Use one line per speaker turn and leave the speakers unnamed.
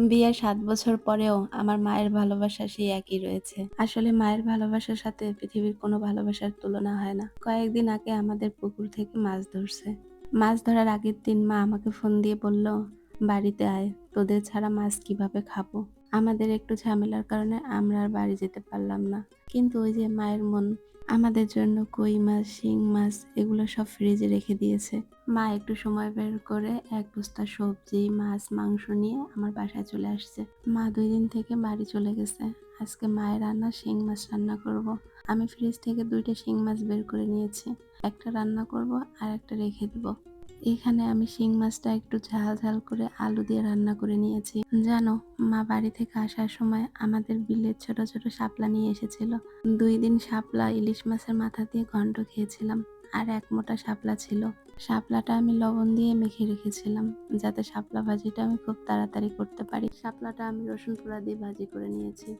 বিয়ের ৭ বছর পরেও আমার মায়ের ভালোবাসা সেই একই রয়েছে। আসলে মায়ের ভালোবাসার সাথে পৃথিবীর কোনো ভালোবাসার তুলনা হয় না। কয়েকদিন আগে আমাদের পুকুর থেকে মাছ ধরছে। মাছ ধরার আগের দিন মা আমাকে ফোন দিয়ে বলল, "বাড়িতে আয়, তোদের ছাড়া মাছ কিভাবে খাবো?" আমাদের একটু ঝামেলার কারণে আমরা আর বাড়ি যেতে পারলাম না। কিন্তু ওই যে মায়ের মন, আমাদের জন্য কই মাছ, শিং মাছ এগুলো সব ফ্রিজে রেখে দিয়েছে। মা একটু সময় বের করে এক বস্তা সবজি, মাছ, মাংস নিয়ে আমার বাসায় চলে আসছে। মা ২ দিন থেকে বাড়ি চলে গেছে। আজকে মায়ের রান্না শিং মাছ রান্না করব। আমি ফ্রিজ থেকে ২টা শিং মাছ বের করে নিয়েছি। একটা রান্না করব আর একটা রেখে দিব। এখানে আমি শিং মাছটা একটু ঝাল ঝাল করে আলু দিয়ে রান্না করে নিয়েছি। জানো, মা বাড়ি থেকে আসার সময় আমাদের বিলের ছোট ছোট শাপলা নিয়ে এসেছিল। ২ দিন শাপলা ইলিশ মাছের মাথা দিয়ে ঘন্ট খেয়েছিলাম। আর ১ মোটা শাপলা ছিল। শাপলাটা আমি লবণ দিয়ে মেখে রেখেছিলাম, যাতে শাপলা ভাজিটা আমি খুব তাড়াতাড়ি করতে পারি। শাপলাটা আমি রসুন পোড়া দিয়ে ভাজি করে নিয়েছি।